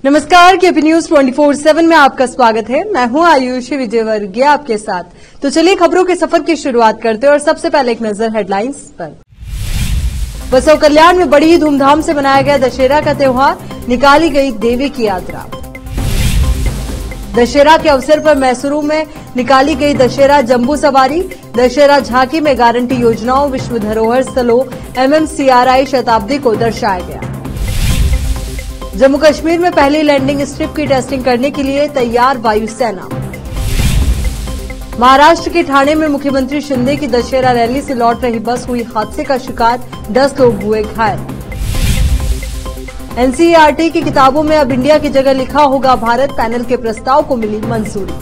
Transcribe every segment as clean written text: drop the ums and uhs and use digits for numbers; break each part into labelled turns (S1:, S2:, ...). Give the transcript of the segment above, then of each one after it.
S1: नमस्कार, KP news 24/7 में आपका स्वागत है। मैं हूं आयुषी विजयवर्गीय आपके साथ। तो चलिए खबरों के सफर की शुरुआत करते हैं और सबसे पहले एक नजर हेडलाइंस पर। बसव कल्याण में बड़ी धूमधाम से मनाया गया दशहरा का त्योहार, निकाली गई देवी की यात्रा। दशहरा के अवसर पर मैसूरू में निकाली गई दशहरा जंबू सवारी। दशहरा झांकी में गारंटी योजनाओं, विश्व धरोहर स्थलों, MMCRI शताब्दी को दर्शाया गया। जम्मू कश्मीर में पहली लैंडिंग स्ट्रिप की टेस्टिंग करने के लिए तैयार वायुसेना। महाराष्ट्र के ठाणे में मुख्यमंत्री शिंदे की दशहरा रैली से लौट रही बस हुई हादसे का शिकार, 10 लोग हुए घायल। NCERT की किताबों में अब इंडिया की जगह लिखा होगा भारत, पैनल के प्रस्ताव को मिली मंजूरी।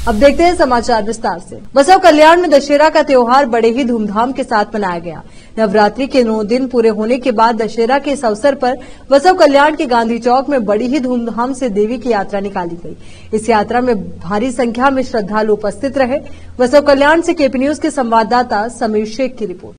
S1: अब देखते हैं समाचार विस्तार से। बसव कल्याण में दशहरा का त्योहार बड़े ही धूमधाम के साथ मनाया गया। नवरात्रि के 9 दिन पूरे होने के बाद दशहरा के इस अवसर पर बसव कल्याण के गांधी चौक में बड़ी ही धूमधाम से देवी की यात्रा निकाली गई। इस यात्रा में भारी संख्या में श्रद्धालु उपस्थित रहे। बसव कल्याण से केपी न्यूज के संवाददाता समीर शेख की रिपोर्ट।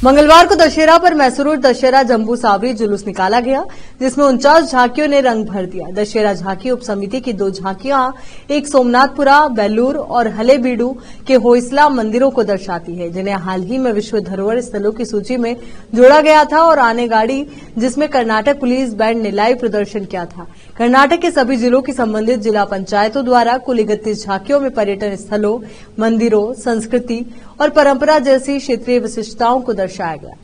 S1: मंगलवार को दशहरा पर मैसूरू दशहरा जंबू सावरी जुलूस निकाला गया, जिसमें 49 झांकियों ने रंग भर दिया। दशहरा झांकी उप समिति की 2 झांकियां, एक सोमनाथपुरा, बेलूर और हलेबीडू के होयसला मंदिरों को दर्शाती है, जिन्हें हाल ही में विश्व धरोहर स्थलों की सूची में जोड़ा गया था। और आने गाड़ी, जिसमें कर्नाटक पुलिस बैंड ने लाइव प्रदर्शन किया था। कर्नाटक के सभी जिलों की संबंधित जिला पंचायतों द्वारा कुल 31 झांकियों में पर्यटन स्थलों, मंदिरों, संस्कृति और परंपरा जैसी क्षेत्रीय विशिष्टताओं को दर्शाया गया।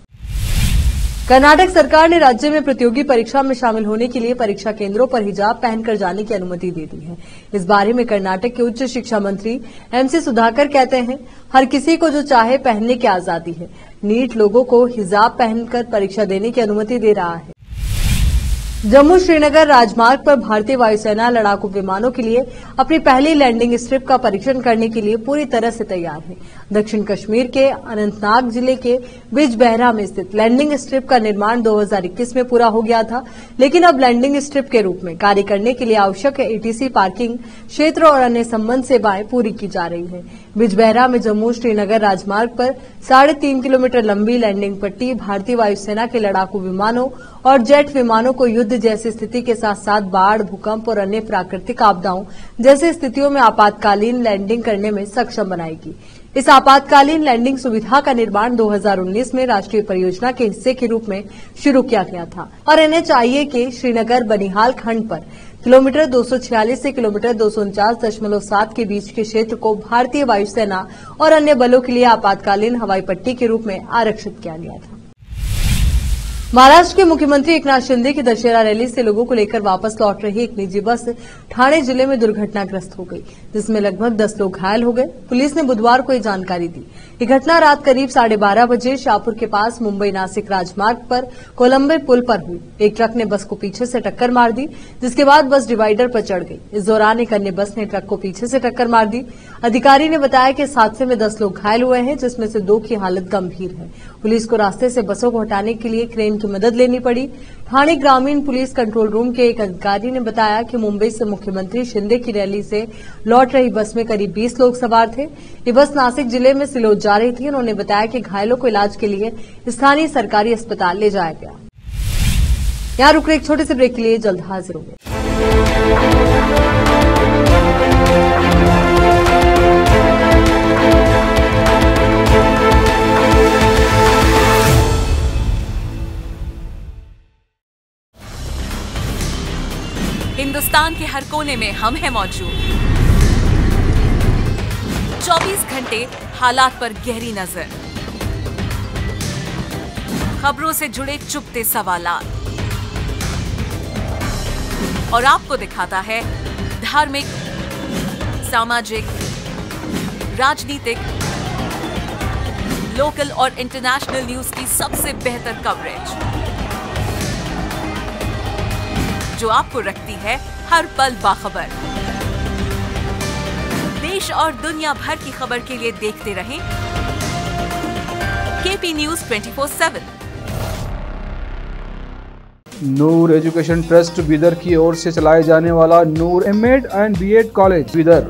S1: कर्नाटक सरकार ने राज्य में प्रतियोगी परीक्षा में शामिल होने के लिए परीक्षा केंद्रों पर हिजाब पहनकर जाने की अनुमति दे दी है। इस बारे में कर्नाटक के उच्च शिक्षा मंत्री MC सुधाकर कहते हैं, हर किसी को जो चाहे पहनने की आजादी है। नीट लोगों को हिजाब पहनकर परीक्षा देने की अनुमति दे रहा है। जम्मू श्रीनगर राजमार्ग पर भारतीय वायुसेना लड़ाकू विमानों के लिए अपनी पहली लैंडिंग स्ट्रिप का परीक्षण करने के लिए पूरी तरह से तैयार है। दक्षिण कश्मीर के अनंतनाग जिले के बिजबहरा में स्थित लैंडिंग स्ट्रिप का निर्माण 2021 में पूरा हो गया था, लेकिन अब लैंडिंग स्ट्रिप के रूप में कार्य करने के लिए आवश्यक ATC पार्किंग क्षेत्र और अन्य संबंध सेवाएं पूरी की जा रही है। बिजबहरा में जम्मू श्रीनगर राजमार्ग पर 3.5 किलोमीटर लंबी लैंडिंग पट्टी भारतीय वायुसेना के लड़ाकू विमानों और जेट विमानों को युद्ध जैसी स्थिति के साथ साथ बाढ़, भूकंप और अन्य प्राकृतिक आपदाओं जैसी स्थितियों में आपातकालीन लैंडिंग करने में सक्षम बनाएगी। इस आपातकालीन लैंडिंग सुविधा का निर्माण 2019 में राष्ट्रीय परियोजना के हिस्से के रूप में शुरू किया गया था और NHIA के श्रीनगर बनिहाल खंड पर किलोमीटर 246 से किलोमीटर 249.7 के बीच के क्षेत्र को भारतीय वायुसेना और अन्य बलों के लिए आपातकालीन हवाई पट्टी के रूप में आरक्षित किया गया था। महाराष्ट्र के मुख्यमंत्री एकनाथ शिंदे की दशहरा रैली से लोगों को लेकर वापस लौट रही एक निजी बस ठाणे जिले में दुर्घटनाग्रस्त हो गई, जिसमें लगभग 10 लोग घायल हो गए। पुलिस ने बुधवार को ये जानकारी दी। ये घटना रात करीब 12:30 बजे शाहपुर के पास मुंबई नासिक राजमार्ग पर कोलंबे पुल पर हुई। एक ट्रक ने बस को पीछे से टक्कर मार दी, जिसके बाद बस डिवाइडर पर चढ़ गई। इस दौरान एक अन्य बस ने ट्रक को पीछे से टक्कर मार दी। अधिकारी ने बताया कि इस हादसे में 10 लोग घायल हुए हैं, जिसमें से 2 की हालत गंभीर है। पुलिस को रास्ते से बसों को हटाने के लिए क्रेन की मदद लेनी पड़ी। ठाणे ग्रामीण पुलिस कंट्रोल रूम के एक अधिकारी ने बताया कि मुंबई से मुख्यमंत्री शिंदे की रैली से लौट रही बस में करीब 20 लोग सवार थे। ये बस नासिक जिले में सिलोट जा रही थी। उन्होंने बताया कि घायलों को इलाज के लिए स्थानीय सरकारी अस्पताल ले जाया गया। यहां रुक रहे एक छोटे से ब्रेक के लिए जल्द हाजिर होंगे।
S2: हिंदुस्तान के हर कोने में हम हैं मौजूद। 24 घंटे हालात पर गहरी नजर, खबरों से जुड़े चुपते सवालात और आपको दिखाता है धार्मिक, सामाजिक, राजनीतिक, लोकल और इंटरनेशनल न्यूज की सबसे बेहतर कवरेज, जो आपको रखती है हर पल बाखबर। देश और दुनिया भर की खबर के लिए देखते रहें KP news 24/7।
S3: Noor education trust Bidar की ओर से चलाए जाने वाला नूर M.Ed and B.Ed college Bidar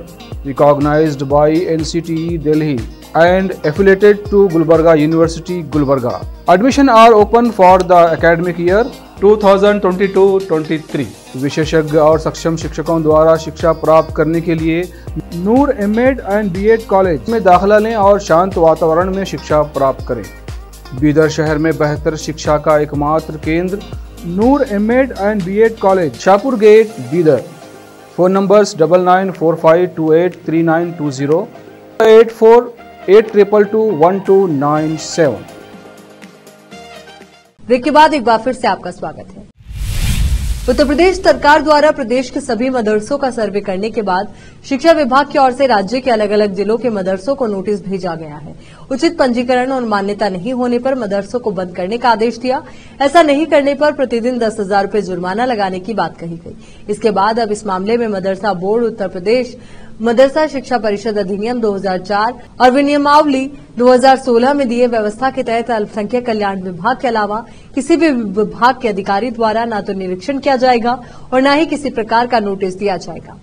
S3: recognized by NCTE Delhi and affiliated to Gulbarga University, Gulbarga. Admission are open for the academic year 2022-23. विशेषज्ञ और सक्षम शिक्षकों द्वारा शिक्षा प्राप्त करने के लिए नूर एमएड एंड बीएड कॉलेज में दाखिला लें और शांत वातावरण में शिक्षा प्राप्त करें। बीदर शहर में बेहतर शिक्षा का एकमात्र केंद्र Noor MEd and BEd college, Shahpur gate, Bidar. Phone numbers 9945283920, 8482221297।
S1: Break के बाद एक बार फिर से आपका स्वागत है। उत्तर प्रदेश सरकार द्वारा प्रदेश के सभी मदरसों का सर्वे करने के बाद शिक्षा विभाग की ओर से राज्य के अलग अलग जिलों के मदरसों को नोटिस भेजा गया है। उचित पंजीकरण और मान्यता नहीं होने पर मदरसों को बंद करने का आदेश दिया। ऐसा नहीं करने पर प्रतिदिन 10,000 रुपए जुर्माना लगाने की बात कही गई। इसके बाद अब इस मामले में मदरसा बोर्ड, उत्तर प्रदेश मदरसा शिक्षा परिषद अधिनियम 2004 और विनियमावली 2016 में दिए व्यवस्था के तहत अल्पसंख्यक कल्याण विभाग के अलावा किसी भी विभाग के अधिकारी द्वारा न तो निरीक्षण किया जाएगा और न ही किसी प्रकार का नोटिस दिया जाएगा।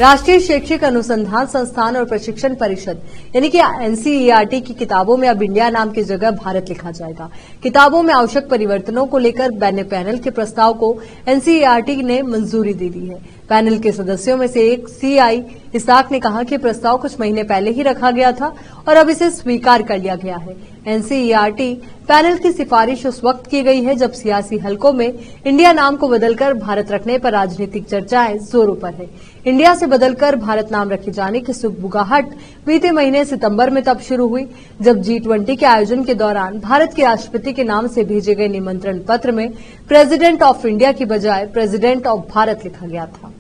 S1: राष्ट्रीय शैक्षिक अनुसंधान संस्थान और प्रशिक्षण परिषद यानी कि एनसीईआरटी की किताबों में अब इंडिया नाम की जगह भारत लिखा जाएगा। किताबों में आवश्यक परिवर्तनों को लेकर बने पैनल के प्रस्ताव को एनसीईआरटी ने मंजूरी दे दी है। पैनल के सदस्यों में से एक सीआई इसाक ने कहा कि प्रस्ताव कुछ महीने पहले ही रखा गया था और अब इसे स्वीकार कर लिया गया है। एनसीईआरटी पैनल की सिफारिश उस वक्त की गई है जब सियासी हलकों में इंडिया नाम को बदलकर भारत रखने पर राजनीतिक चर्चाएं जोरों पर है। इंडिया से बदलकर भारत नाम रखे जाने की सुगबुगाहट बीते महीने सितंबर में तब शुरू हुई जब G20 के आयोजन के दौरान भारत के राष्ट्रपति के नाम से भेजे गए निमंत्रण पत्र में प्रेसिडेंट ऑफ इंडिया की बजाय प्रेसिडेंट ऑफ भारत लिखा गया था।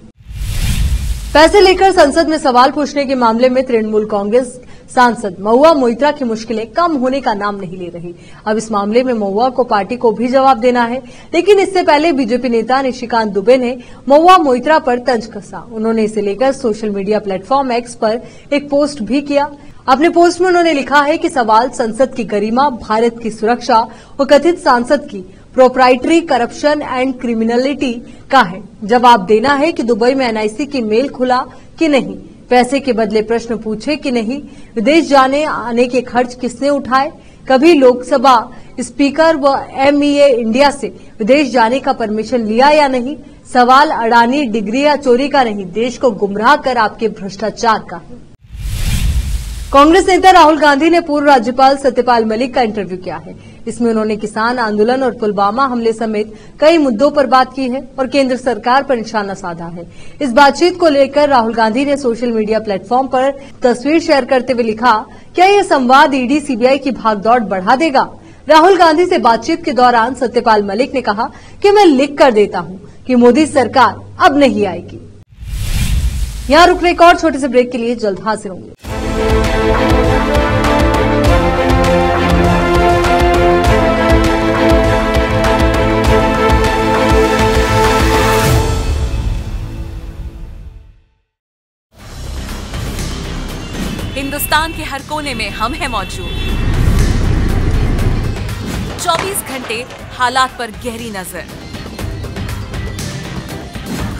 S1: पैसे लेकर संसद में सवाल पूछने के मामले में तृणमूल कांग्रेस सांसद महुआ मोइत्रा की मुश्किलें कम होने का नाम नहीं ले रही। अब इस मामले में महुआ को पार्टी को भी जवाब देना है, लेकिन इससे पहले बीजेपी नेता निशिकांत दुबे ने महुआ मोइत्रा पर तंज कसा। उन्होंने इसे लेकर सोशल मीडिया प्लेटफॉर्म एक्स पर एक पोस्ट भी किया। अपने पोस्ट में उन्होंने लिखा है कि सवाल संसद की गरिमा, भारत की सुरक्षा और कथित सांसद की प्रोप्राइटरी करप्शन एंड क्रिमिनलिटी का है। जवाब देना है कि दुबई में एनआईसी की मेल खुला कि नहीं, पैसे के बदले प्रश्न पूछे कि नहीं, विदेश जाने आने के खर्च किसने उठाए, कभी लोकसभा स्पीकर व एमईए इंडिया से विदेश जाने का परमिशन लिया या नहीं। सवाल अडानी डिग्री या चोरी का नहीं, देश को गुमराह कर आपके भ्रष्टाचार का है। कांग्रेस नेता राहुल गांधी ने पूर्व राज्यपाल सत्यपाल मलिक का इंटरव्यू किया है। इसमें उन्होंने किसान आंदोलन और पुलवामा हमले समेत कई मुद्दों पर बात की है और केंद्र सरकार पर निशाना साधा है। इस बातचीत को लेकर राहुल गांधी ने सोशल मीडिया प्लेटफॉर्म पर तस्वीर शेयर करते हुए लिखा, क्या यह संवाद ईडी सीबीआई की भागदौड़ बढ़ा देगा? राहुल गांधी से बातचीत के दौरान सत्यपाल मलिक ने कहा कि मैं लिख कर देता हूं कि मोदी सरकार अब नहीं आएगी। यहां रुक एक और छोटे से ब्रेक के लिए जल्द हाजिर होंगे।
S2: हिंदुस्तान के हर कोने में हम हैं मौजूद। 24 घंटे हालात पर गहरी नजर,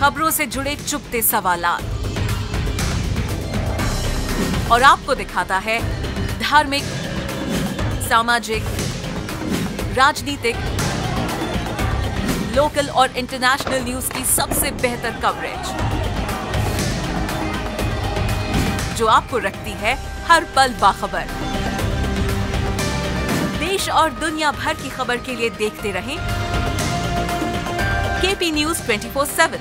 S2: खबरों से जुड़े चुपते सवालात और आपको दिखाता है धार्मिक, सामाजिक, राजनीतिक, लोकल और इंटरनेशनल न्यूज की सबसे बेहतर कवरेज जो आपको रखती है हर पल बाखबर। देश और दुनिया भर की खबर के लिए देखते रहें KP news 24/7।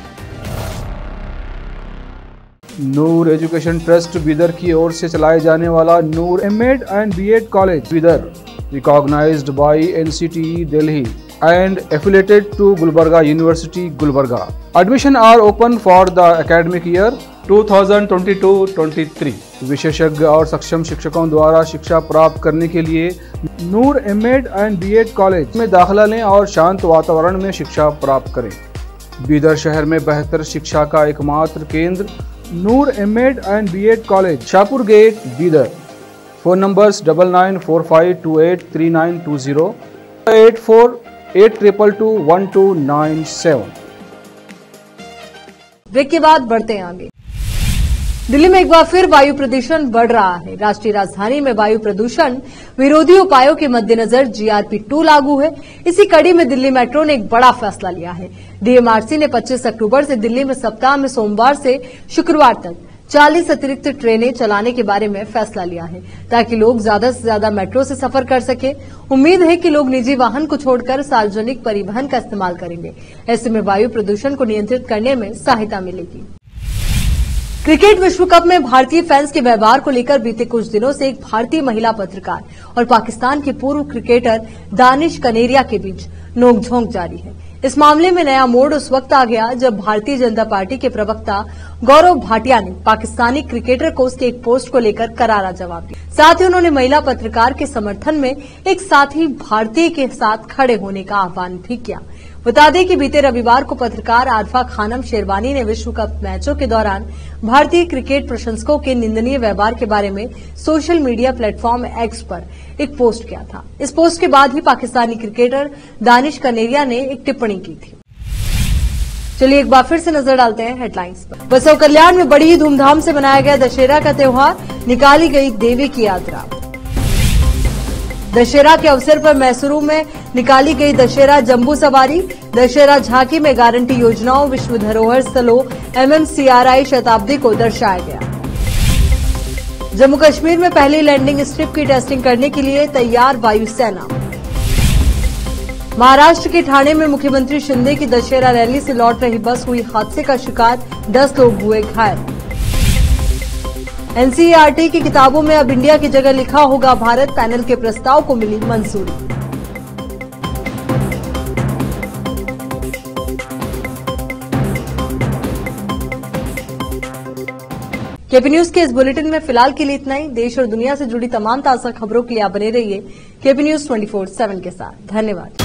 S3: Noor education trust Bidar की ओर से चलाए जाने वाला Noor MEd and BEd college Bidar, recognised by NCTE Delhi and affiliated to Gulbarga University, Gulbarga. Admission are open for the academic year 2022-23. विशेषज्ञ और सक्षम शिक्षकों द्वारा शिक्षा प्राप्त करने के लिए नूर एमएड एंड बीएड कॉलेज में दाखिला लें और शांत वातावरण में शिक्षा प्राप्त करें। बीदर शहर में बेहतर शिक्षा का एकमात्र केंद्र Noor MEd and BEd college, Shahpur gate, Bidar. Phone numbers 9945283920, 8482221297।
S1: Break के बाद बढ़ते हैं आगे। दिल्ली में एक बार फिर वायु प्रदूषण बढ़ रहा है। राष्ट्रीय राजधानी में वायु प्रदूषण विरोधी उपायों के मद्देनजर GRP 2 लागू है। इसी कड़ी में दिल्ली मेट्रो ने एक बड़ा फैसला लिया है। DMRC ने 25 अक्टूबर से दिल्ली में सप्ताह में सोमवार से शुक्रवार तक 40 अतिरिक्त ट्रेनें चलाने के बारे में फैसला लिया है, ताकि लोग ज्यादा से ज्यादा मेट्रो से सफर कर सके। उम्मीद है कि लोग निजी वाहन को छोड़कर सार्वजनिक परिवहन का इस्तेमाल करेंगे। ऐसे में वायु प्रदूषण को नियंत्रित करने में सहायता मिलेगी। क्रिकेट विश्व कप में भारतीय फैंस के व्यवहार को लेकर बीते कुछ दिनों से एक भारतीय महिला पत्रकार और पाकिस्तान के पूर्व क्रिकेटर दानिश कनेरिया के बीच नोकझोंक जारी है। इस मामले में नया मोड़ उस वक्त आ गया जब भारतीय जनता पार्टी के प्रवक्ता गौरव भाटिया ने पाकिस्तानी क्रिकेटर को उसके एक पोस्ट को लेकर करारा जवाब दिया। साथ ही उन्होंने महिला पत्रकार के समर्थन में एक साथी भारतीय के साथ खड़े होने का आह्वान भी किया। बता दें कि बीते रविवार को पत्रकार आरफा खानम शेरवानी ने विश्व कप मैचों के दौरान भारतीय क्रिकेट प्रशंसकों के निंदनीय व्यवहार के बारे में सोशल मीडिया प्लेटफॉर्म एक्स पर एक पोस्ट किया था। इस पोस्ट के बाद ही पाकिस्तानी क्रिकेटर दानिश कनेरिया ने एक टिप्पणी की थी। चलिए एक बार फिर से नजर डालते हैं हेडलाइंस पर। बसव कल्याण में बड़ी ही धूमधाम से मनाया गया दशहरा का त्योहार, निकाली गई देवी की यात्रा। दशहरा के अवसर पर मैसूरू में निकाली गई दशहरा जंबू सवारी। दशहरा झांकी में गारंटी योजनाओं, विश्व धरोहर स्थलों, MMCRI शताब्दी को दर्शाया गया। जम्मू कश्मीर में पहली लैंडिंग स्ट्रिप की टेस्टिंग करने के लिए तैयार वायुसेना। महाराष्ट्र के ठाणे में मुख्यमंत्री शिंदे की दशहरा रैली से लौट रही बस हुई हादसे का शिकार, 10 लोग हुए घायल। NCERT की किताबों में अब इंडिया की जगह लिखा होगा भारत, पैनल के प्रस्ताव को मिली मंजूरी। केपी न्यूज के इस बुलेटिन में फिलहाल के लिए इतना ही। देश और दुनिया से जुड़ी तमाम ताजा खबरों के लिए आप बने रहिए केपी न्यूज 24/7 के साथ। धन्यवाद।